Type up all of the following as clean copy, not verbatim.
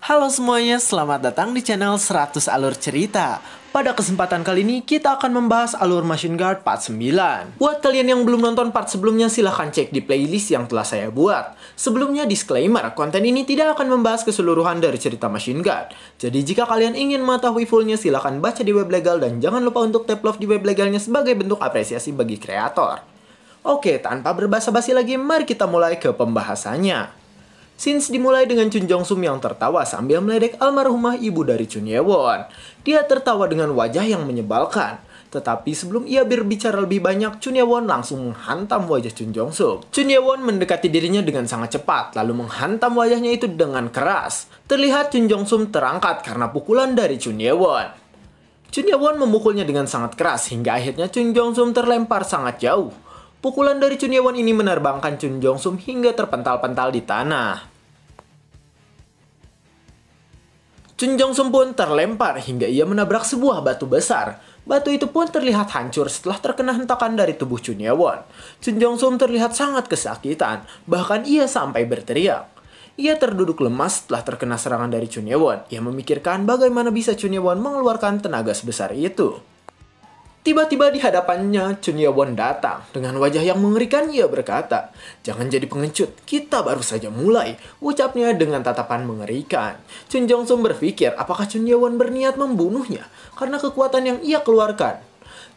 Halo semuanya, selamat datang di channel 100 Alur Cerita. Pada kesempatan kali ini, kita akan membahas Alur Machine Guard Part 9. Buat kalian yang belum nonton part sebelumnya, silahkan cek di playlist yang telah saya buat. Sebelumnya, disclaimer, konten ini tidak akan membahas keseluruhan dari cerita Machine Guard. Jadi jika kalian ingin mengetahui fullnya, silahkan baca di web legal dan jangan lupa untuk tap love di web legalnya sebagai bentuk apresiasi bagi kreator. Oke, tanpa berbasa-basi lagi, mari kita mulai ke pembahasannya. Scenes dimulai dengan Chun Jong Sum yang tertawa sambil meledek almarhumah ibu dari Chun Ye Won. Dia tertawa dengan wajah yang menyebalkan. Tetapi sebelum ia berbicara lebih banyak, Chun Ye Won langsung menghantam wajah Chun Jong Sum. Chun Ye Won mendekati dirinya dengan sangat cepat, lalu menghantam wajahnya itu dengan keras. Terlihat Chun Jong Sum terangkat karena pukulan dari Chun Ye Won. Chun Ye Won memukulnya dengan sangat keras hingga akhirnya Chun Jong Sum terlempar sangat jauh. Pukulan dari Chun Ye Won ini menerbangkan Chun Jong Sum hingga terpental-pental di tanah. Chun Jong Sum pun terlempar hingga ia menabrak sebuah batu besar. Batu itu pun terlihat hancur setelah terkena hentakan dari tubuh Chun Ye Won. Chun Jong Sum terlihat sangat kesakitan, bahkan ia sampai berteriak. Ia terduduk lemas setelah terkena serangan dari Chun Ye Won. Ia memikirkan bagaimana bisa Chun Ye Won mengeluarkan tenaga sebesar itu. Tiba-tiba di hadapannya Chun Ye Won datang. Dengan wajah yang mengerikan ia berkata, "Jangan jadi pengecut, kita baru saja mulai," ucapnya dengan tatapan mengerikan. Chun Jong Sum berpikir apakah Chun Ye Won berniat membunuhnya karena kekuatan yang ia keluarkan.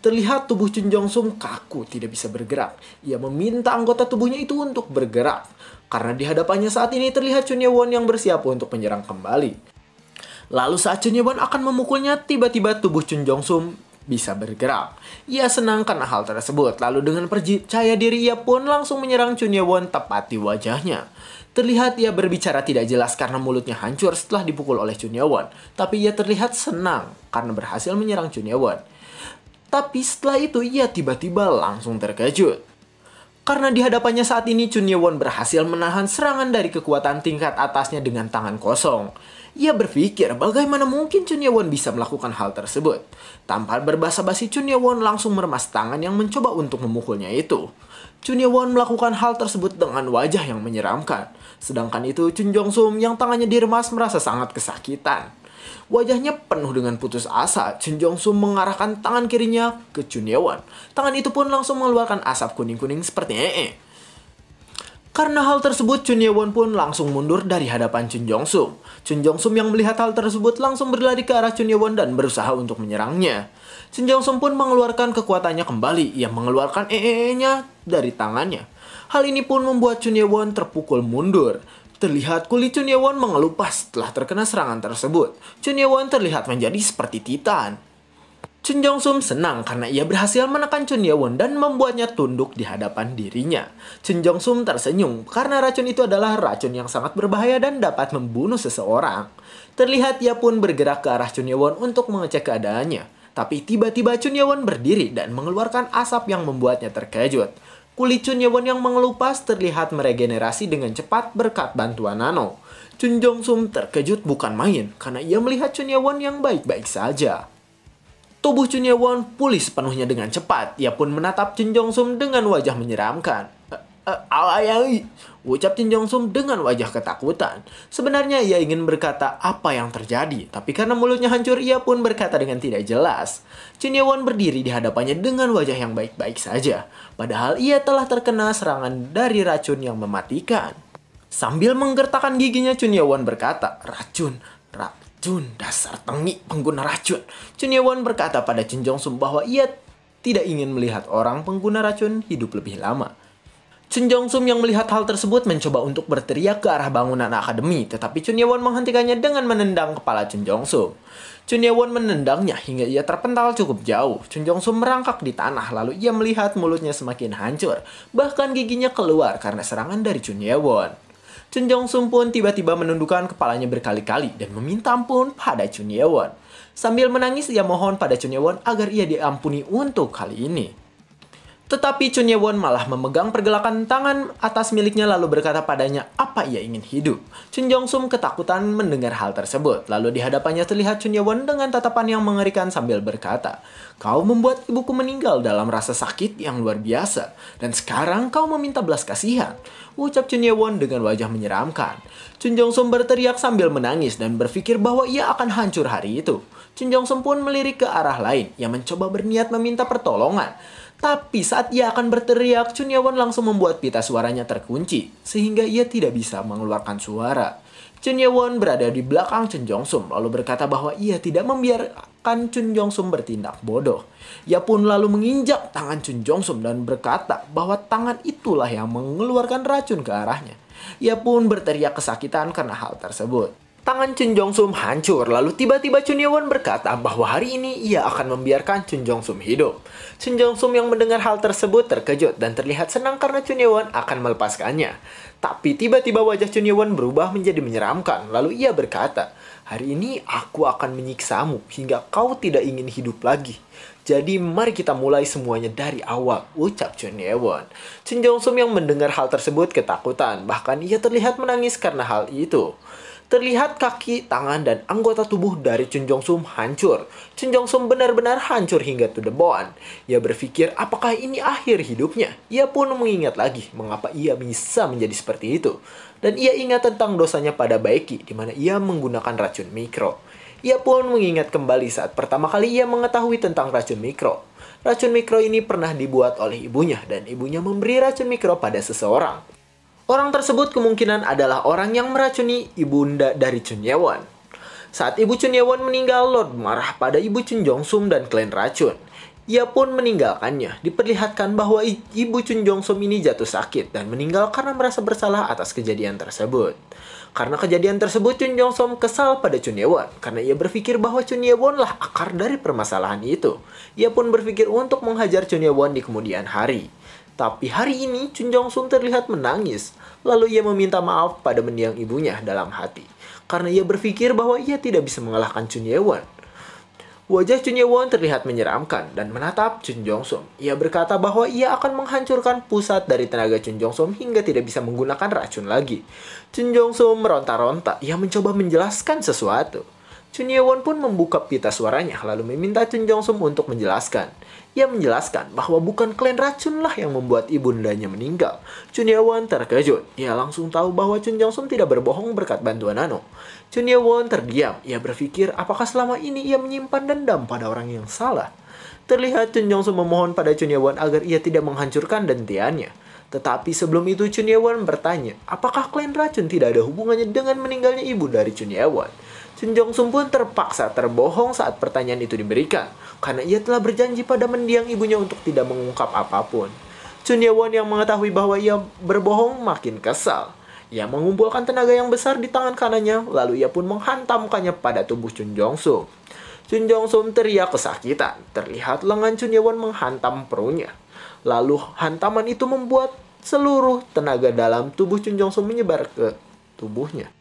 Terlihat tubuh Chun Jong Sum kaku, tidak bisa bergerak. Ia meminta anggota tubuhnya itu untuk bergerak. Karena di hadapannya saat ini terlihat Chun Ye Won yang bersiap untuk menyerang kembali. Lalu saat Chun Ye Won akan memukulnya, tiba-tiba tubuh Chun Jong Sum bisa bergerak. Ia senang karena hal tersebut. Lalu dengan percaya diri ia pun langsung menyerang Chun Ye Won tepat di wajahnya. Terlihat ia berbicara tidak jelas karena mulutnya hancur setelah dipukul oleh Chun Ye Won. Tapi ia terlihat senang karena berhasil menyerang Chun Ye Won. Tapi setelah itu ia tiba-tiba langsung terkejut. Karena di hadapannya saat ini Chun Ye Won berhasil menahan serangan dari kekuatan tingkat atasnya dengan tangan kosong. Ia berpikir bagaimana mungkin Chun Ye Won bisa melakukan hal tersebut. Tanpa berbasa-basi, Chun Ye Won langsung meremas tangan yang mencoba untuk memukulnya itu. Chun Ye Won melakukan hal tersebut dengan wajah yang menyeramkan. Sedangkan itu Chun Jong Sum yang tangannya diremas merasa sangat kesakitan. Wajahnya penuh dengan putus asa. Chun Jong Sum mengarahkan tangan kirinya ke Chun Ye Won. Tangan itu pun langsung mengeluarkan asap kuning-kuning seperti ee. Karena hal tersebut, Chun Ye Won pun langsung mundur dari hadapan Chun Jong Sum. Chun Jong Sum yang melihat hal tersebut langsung berlari ke arah Chun Ye Won dan berusaha untuk menyerangnya. Chun Jong Sum pun mengeluarkan kekuatannya kembali. Ia mengeluarkan ee-nya dari tangannya. Hal ini pun membuat Chun Ye Won terpukul mundur. Terlihat kulit Chun Ye Won mengelupas setelah terkena serangan tersebut. Chun Ye Won terlihat menjadi seperti titan. Chun Jong Sum senang karena ia berhasil menekan Chun Ye Won dan membuatnya tunduk di hadapan dirinya. Chun Jong Sum tersenyum karena racun itu adalah racun yang sangat berbahaya dan dapat membunuh seseorang. Terlihat ia pun bergerak ke arah Chun Ye Won untuk mengecek keadaannya. Tapi tiba-tiba Chun Ye Won berdiri dan mengeluarkan asap yang membuatnya terkejut. Kulit Chun Ye Won yang mengelupas terlihat meregenerasi dengan cepat berkat bantuan nano. Chun Jong Sum terkejut bukan main karena ia melihat Chun Ye Won yang baik-baik saja. Tubuh Chun Ye Won pulih sepenuhnya dengan cepat. Ia pun menatap Chun Jong Sum dengan wajah menyeramkan. Awai, ucap Chun Jong Sum dengan wajah ketakutan. Sebenarnya ia ingin berkata apa yang terjadi, tapi karena mulutnya hancur, ia pun berkata dengan tidak jelas. Chun Ye Won berdiri di hadapannya dengan wajah yang baik-baik saja. Padahal ia telah terkena serangan dari racun yang mematikan. Sambil menggertakkan giginya, Chun Ye Won berkata, "Racun, dasar tengik pengguna racun." Chun Ye Won berkata pada Chun Jong Sum bahwa ia tidak ingin melihat orang pengguna racun hidup lebih lama. Chun Jong Sum yang melihat hal tersebut mencoba untuk berteriak ke arah bangunan akademi, tetapi Chun Ye Won menghentikannya dengan menendang kepala Chun Jong Sum. Chun Ye Won menendangnya hingga ia terpental cukup jauh. Chun Jong Sum merangkak di tanah, lalu ia melihat mulutnya semakin hancur. Bahkan giginya keluar karena serangan dari Chun Ye Won. Chun Jong Sum pun tiba-tiba menundukkan kepalanya berkali-kali dan meminta ampun pada Chun Ye Won. Sambil menangis ia mohon pada Chun Ye Won agar ia diampuni untuk kali ini. Tetapi Chun Ye-won malah memegang pergelakan tangan atas miliknya lalu berkata padanya apa ia ingin hidup. Chun Jong-sum ketakutan mendengar hal tersebut. Lalu di hadapannya terlihat Chun Ye-won dengan tatapan yang mengerikan sambil berkata, "Kau membuat ibuku meninggal dalam rasa sakit yang luar biasa. Dan sekarang kau meminta belas kasihan," ucap Chun Ye-won dengan wajah menyeramkan. Chun Jong-sum berteriak sambil menangis dan berpikir bahwa ia akan hancur hari itu. Chun Jong-sum pun melirik ke arah lain. Ia mencoba berniat meminta pertolongan. Tapi saat ia akan berteriak, Chun Ye-won langsung membuat pita suaranya terkunci, sehingga ia tidak bisa mengeluarkan suara. Chun Ye-won berada di belakang Chun Jong-sum, lalu berkata bahwa ia tidak membiarkan Chun Jong-sum bertindak bodoh. Ia pun lalu menginjak tangan Chun Jong-sum dan berkata bahwa tangan itulah yang mengeluarkan racun ke arahnya. Ia pun berteriak kesakitan karena hal tersebut. Tangan Chun Jong-sum hancur, lalu tiba-tiba Chun Ye-won berkata bahwa hari ini ia akan membiarkan Chun Jong-sum hidup. Chun Jong-sum yang mendengar hal tersebut terkejut dan terlihat senang karena Chun Ye-won akan melepaskannya. Tapi tiba-tiba wajah Chun Ye-won berubah menjadi menyeramkan, lalu ia berkata, "Hari ini aku akan menyiksamu hingga kau tidak ingin hidup lagi. Jadi mari kita mulai semuanya dari awal," ucap Chun Ye-won. Chun Jong-sum yang mendengar hal tersebut ketakutan, bahkan ia terlihat menangis karena hal itu. Terlihat kaki, tangan, dan anggota tubuh dari Chun Jong-sum hancur. Chun Jong-sum benar-benar hancur hingga to the bone. Ia berpikir apakah ini akhir hidupnya. Ia pun mengingat lagi mengapa ia bisa menjadi seperti itu. Dan ia ingat tentang dosanya pada Baeki di mana ia menggunakan racun mikro. Ia pun mengingat kembali saat pertama kali ia mengetahui tentang racun mikro. Racun mikro ini pernah dibuat oleh ibunya dan ibunya memberi racun mikro pada seseorang. Orang tersebut kemungkinan adalah orang yang meracuni ibunda dari Chun Ye-won. Saat ibu Chun Ye-won meninggal, Lord marah pada ibu Chun Jong-sum dan klan racun. Ia pun meninggalkannya. Diperlihatkan bahwa ibu Chun Jong-sum ini jatuh sakit dan meninggal karena merasa bersalah atas kejadian tersebut. Karena kejadian tersebut, Chun Jong-sum kesal pada Chun Ye-won karena ia berpikir bahwa Chun Ye-won lah akar dari permasalahan itu. Ia pun berpikir untuk menghajar Chun Ye-won di kemudian hari. Tapi hari ini Chun Jong-sum terlihat menangis. Lalu ia meminta maaf pada mendiang ibunya dalam hati. Karena ia berpikir bahwa ia tidak bisa mengalahkan Chun Ye-won. Wajah Chun Ye-won terlihat menyeramkan dan menatap Chun Jong-sum. Ia berkata bahwa ia akan menghancurkan pusat dari tenaga Chun Jong-sum hingga tidak bisa menggunakan racun lagi. Chun Jong-sum meronta-ronta. Ia mencoba menjelaskan sesuatu. Chun Ye-won pun membuka pita suaranya lalu meminta Chun Jong-sum untuk menjelaskan. Ia menjelaskan bahwa bukan klan racunlah yang membuat ibundanya meninggal. Chun Ye-won terkejut. Ia langsung tahu bahwa Chun Jong-sum tidak berbohong berkat bantuan Nano. Chun Ye-won terdiam. Ia berpikir apakah selama ini ia menyimpan dendam pada orang yang salah. Terlihat Chun Jong-sum memohon pada Chun Ye-won agar ia tidak menghancurkan dentiannya. Tetapi sebelum itu Chun Ye-won bertanya, apakah klan racun tidak ada hubungannya dengan meninggalnya ibu dari Chun Ye-won? Chun Jong-sum pun terpaksa terbohong saat pertanyaan itu diberikan, karena ia telah berjanji pada mendiang ibunya untuk tidak mengungkap apapun. Chun Ye-won yang mengetahui bahwa ia berbohong makin kesal. Ia mengumpulkan tenaga yang besar di tangan kanannya, lalu ia pun menghantamkannya pada tubuh Chun Jong-sum. Chun Jong-sum teriak kesakitan. Terlihat lengan Chun Ye-won menghantam perutnya. Lalu hantaman itu membuat seluruh tenaga dalam tubuh Chun Jong-sum menyebar ke tubuhnya.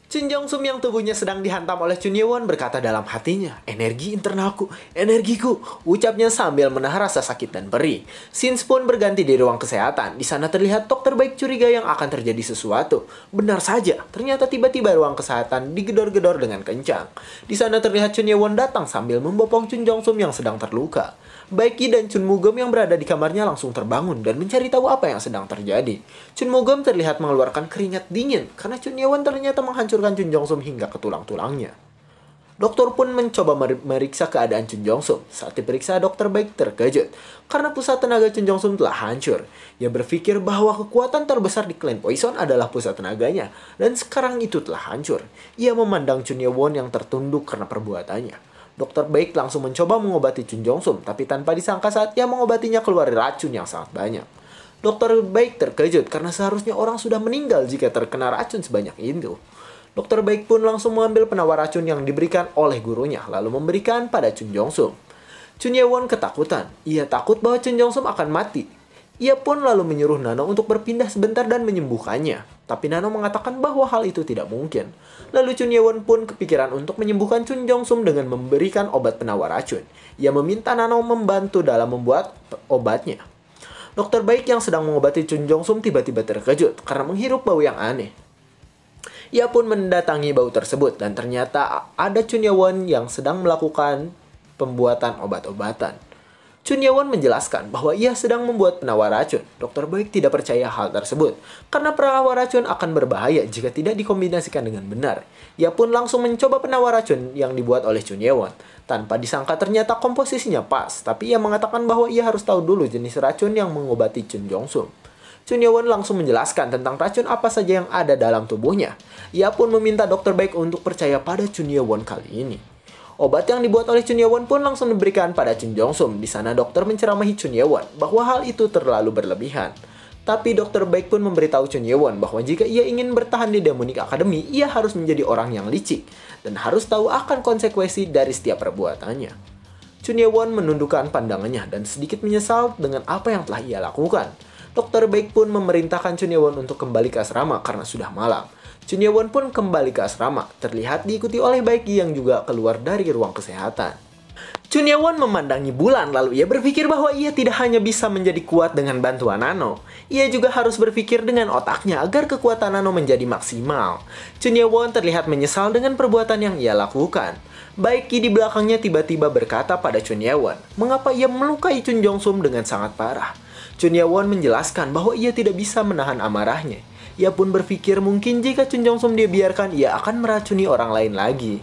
Chun Jong-sum yang tubuhnya sedang dihantam oleh Chun Ye-won berkata dalam hatinya, "Energi internalku, energiku," ucapnya sambil menahan rasa sakit dan perih. Scenes pun berganti di ruang kesehatan. Di sana terlihat dokter baik curiga yang akan terjadi sesuatu. Benar saja, ternyata tiba-tiba ruang kesehatan digedor-gedor dengan kencang. Di sana terlihat Chun Ye-won datang sambil membopong Chun Jong-sum yang sedang terluka. Baeki dan Chun Moo-geum yang berada di kamarnya langsung terbangun dan mencari tahu apa yang sedang terjadi. Chun Moo-geum terlihat mengeluarkan keringat dingin karena Chun Ye-won ternyata menghancurkan Chun Jong-sum hingga ke tulang-tulangnya. Dokter pun mencoba meriksa keadaan Chun Jong-sum. Saat diperiksa, dokter baik terkejut karena pusat tenaga Chun Jong-sum telah hancur. Ia berpikir bahwa kekuatan terbesar di klan Poison adalah pusat tenaganya dan sekarang itu telah hancur. Ia memandang Chun Ye-won yang tertunduk karena perbuatannya. Dokter baik langsung mencoba mengobati Chun Jong-sum, tapi tanpa disangka saat ia mengobatinya keluar racun yang sangat banyak. Dokter baik terkejut karena seharusnya orang sudah meninggal jika terkena racun sebanyak itu. Dokter baik pun langsung mengambil penawar racun yang diberikan oleh gurunya, lalu memberikan pada Chun Jong-sum. Chun Ye-won ketakutan. Ia takut bahwa Chun Jong-sum akan mati. Ia pun lalu menyuruh Nano untuk berpindah sebentar dan menyembuhkannya. Tapi Nano mengatakan bahwa hal itu tidak mungkin. Lalu Chun Ye-won pun kepikiran untuk menyembuhkan Chun Jong-sum dengan memberikan obat penawar racun. Ia meminta Nano membantu dalam membuat obatnya. Dokter baik yang sedang mengobati Chun Jong-sum tiba-tiba terkejut karena menghirup bau yang aneh. Ia pun mendatangi bau tersebut dan ternyata ada Chun Ye-won yang sedang melakukan pembuatan obat-obatan. Chun Ye-won menjelaskan bahwa ia sedang membuat penawar racun. Dokter baik tidak percaya hal tersebut karena penawar racun akan berbahaya jika tidak dikombinasikan dengan benar. Ia pun langsung mencoba penawar racun yang dibuat oleh Chun Ye-won. Tanpa disangka ternyata komposisinya pas, tapi ia mengatakan bahwa ia harus tahu dulu jenis racun yang mengobati Chun Jong-sum. Chun Ye-won langsung menjelaskan tentang racun apa saja yang ada dalam tubuhnya. Ia pun meminta dokter baik untuk percaya pada Chun Ye-won kali ini. Obat yang dibuat oleh Chun Ye-won pun langsung diberikan pada Chun Jong-sum. Di sana dokter menceramahi Chun Ye-won bahwa hal itu terlalu berlebihan. Tapi dokter baik pun memberitahu Chun Ye-won bahwa jika ia ingin bertahan di Demonic Academy, ia harus menjadi orang yang licik dan harus tahu akan konsekuensi dari setiap perbuatannya. Chun Ye-won menundukkan pandangannya dan sedikit menyesal dengan apa yang telah ia lakukan. Dokter baik pun memerintahkan Chun Ye-won untuk kembali ke asrama karena sudah malam. Chun Ye-won pun kembali ke asrama, terlihat diikuti oleh Baekgi yang juga keluar dari ruang kesehatan. Chun Ye-won memandangi bulan, lalu ia berpikir bahwa ia tidak hanya bisa menjadi kuat dengan bantuan Nano. Ia juga harus berpikir dengan otaknya agar kekuatan Nano menjadi maksimal. Chun Ye-won terlihat menyesal dengan perbuatan yang ia lakukan. Baekgi di belakangnya tiba-tiba berkata pada Chun Ye-won, mengapa ia melukai Chun Jong-sum dengan sangat parah. Chun Ye-won menjelaskan bahwa ia tidak bisa menahan amarahnya. Ia pun berpikir mungkin jika Chun Jong-sum dibiarkan, ia akan meracuni orang lain lagi.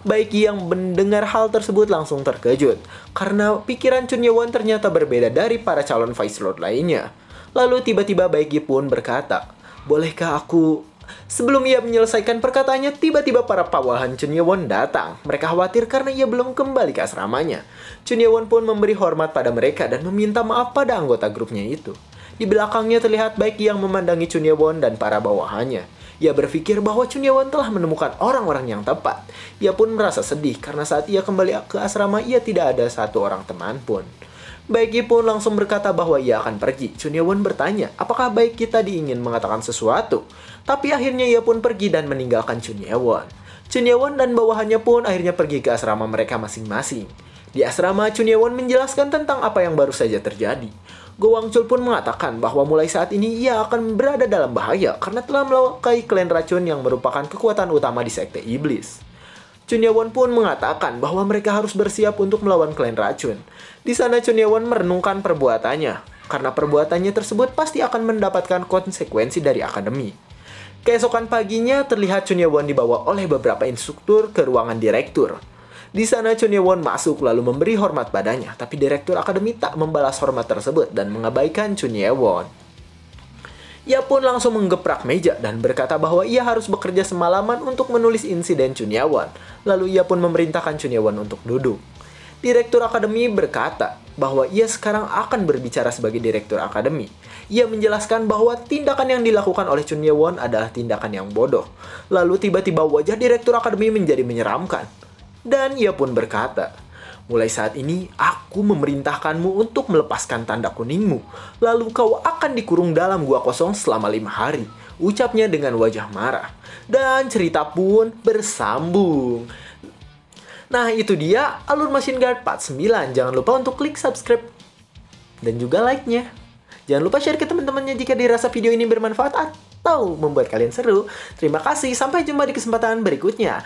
Baekgi yang mendengar hal tersebut langsung terkejut, karena pikiran Chun Ye-won ternyata berbeda dari para calon Vice Lord lainnya. Lalu tiba-tiba Baekgi pun berkata, bolehkah aku... Sebelum ia menyelesaikan perkataannya, tiba-tiba para bawahan Chun Ye-won datang. Mereka khawatir karena ia belum kembali ke asramanya. Chun Ye-won pun memberi hormat pada mereka dan meminta maaf pada anggota grupnya itu. Di belakangnya terlihat Baekgi yang memandangi Chun Ye-won dan para bawahannya. Ia berpikir bahwa Chun Ye-won telah menemukan orang-orang yang tepat. Ia pun merasa sedih karena saat ia kembali ke asrama ia tidak ada satu orang teman pun. Baekgi pun langsung berkata bahwa ia akan pergi. Chun Ye-won bertanya, apakah Baekgi tadi ingin mengatakan sesuatu? Tapi akhirnya ia pun pergi dan meninggalkan Chun Ye-won. Chun Ye-won dan bawahannya pun akhirnya pergi ke asrama mereka masing-masing. Di asrama, Chun Ye-won menjelaskan tentang apa yang baru saja terjadi. Go Wang-chul pun mengatakan bahwa mulai saat ini ia akan berada dalam bahaya karena telah melukai klan racun yang merupakan kekuatan utama di sekte iblis. Chun Ye-won pun mengatakan bahwa mereka harus bersiap untuk melawan klan racun. Di sana Chun Ye-won merenungkan perbuatannya, karena perbuatannya tersebut pasti akan mendapatkan konsekuensi dari akademi. Keesokan paginya terlihat Chun Ye-won dibawa oleh beberapa instruktur ke ruangan direktur. Di sana Chun Ye-won masuk lalu memberi hormat padanya, tapi direktur akademi tak membalas hormat tersebut dan mengabaikan Chun Ye-won. Ia pun langsung menggeprak meja dan berkata bahwa ia harus bekerja semalaman untuk menulis insiden Chun Ye-won. Lalu ia pun memerintahkan Chun Ye-won untuk duduk. Direktur akademi berkata bahwa ia sekarang akan berbicara sebagai direktur akademi. Ia menjelaskan bahwa tindakan yang dilakukan oleh Chun Ye-won adalah tindakan yang bodoh. Lalu tiba-tiba wajah direktur akademi menjadi menyeramkan. Dan ia pun berkata, mulai saat ini aku memerintahkanmu untuk melepaskan tanda kuningmu. Lalu kau akan dikurung dalam gua kosong selama 5 hari. Ucapnya dengan wajah marah. Dan cerita pun bersambung. Nah itu dia Alur Machine Guard Part 9. Jangan lupa untuk klik subscribe dan juga like-nya. Jangan lupa share ke teman-temannya jika dirasa video ini bermanfaat atau membuat kalian seru. Terima kasih, sampai jumpa di kesempatan berikutnya.